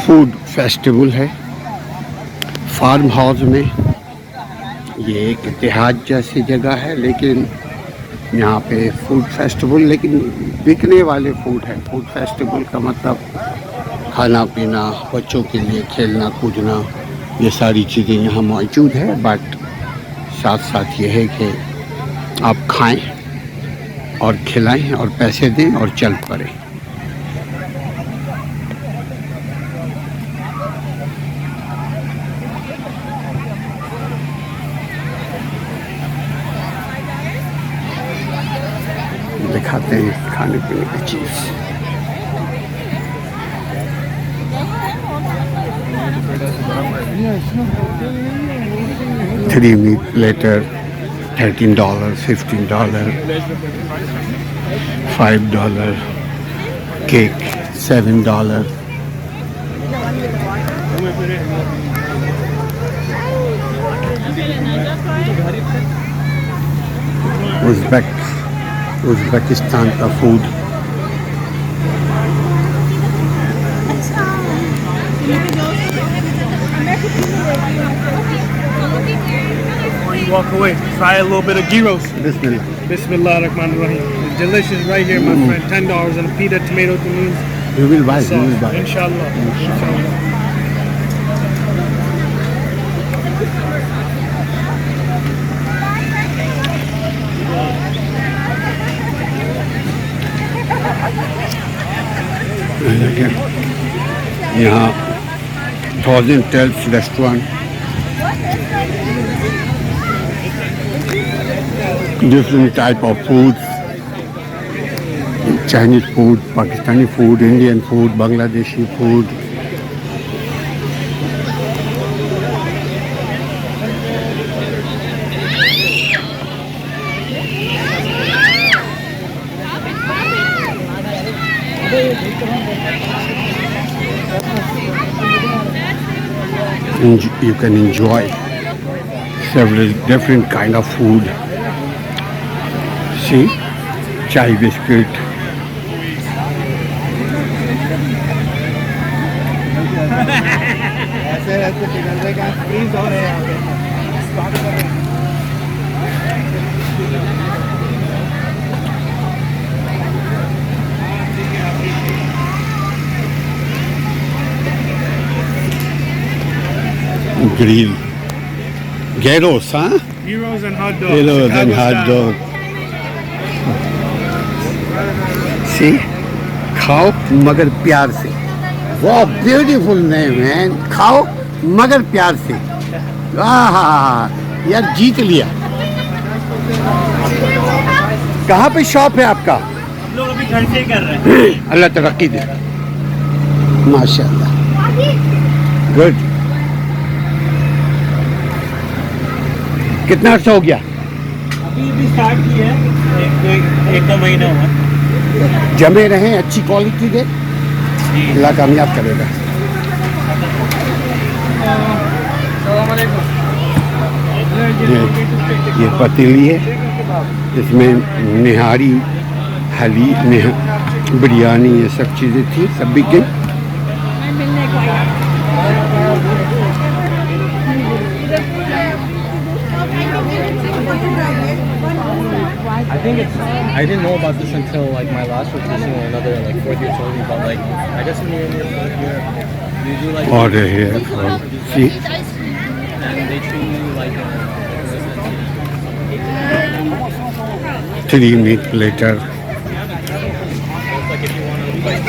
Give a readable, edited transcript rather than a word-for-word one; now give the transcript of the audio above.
Food festival है farm house में। ये एक इतिहास जैसी जगह है, लेकिन यहाँ पे फूड फेस्टिवल, लेकिन बिकने वाले फूड है। फूड फेस्टिवल का मतलब खाना पीना, बच्चों के लिए खेलना कूदना, ये सारी चीज़ें यहाँ मौजूद है। बट साथ साथ ये है कि आप खाएं और खिलाएं और पैसे दें और चल पड़ें। दिखाते हैं खाने पीने की चीज़। 3 meat platter, $13, $15, $5, cake $7. उज़्बेकिस्तान का food. Before you walk away, try a little bit of gyros. Bismillah. Bismillah ar-Rahman ar-Rahim. It's delicious right here, my friend. $10 and a pita, tomato, tomatoes, You will buy, you sauce. will buy. Inshallah. Inshallah. यहाँ 1000 Tales restaurant, different type of food, Chinese food, Pakistani food, Indian food, Bangladeshi food. You can enjoy several different kind of food. See, chai biscuit, grill, gyros, huh? Gyros and hot dogs. Gyros and Chicago hot style. dog. See, खाओ मगर प्यार से। वाह, beautiful name है। खाओ मगर प्यार से। आहा, यार जीत लिया। कहाँ पे शॉप है आपका? हम लोग अभी घर से ही कर रहे हैं। अल्लाह तरक्की दे। माशाल्लाह, गुड। कितना अर्सा हो गया? अभी भी स्टार्ट की है, एक दो महीना हुआ। जमे रहें, अच्छी क्वालिटी दे, अल्लाह कामयाब करेगा। ये पतीली है, इसमें निहारी, हली, बिरयानी, ये सब चीज़ें थी, सब बिक गई। I didn't know about this until like my last rotation or another like fourth year told me, but like I guess when you're in your fourth year, you do like Order here from, see, and they treat you like 3 meat platter, like if you want to like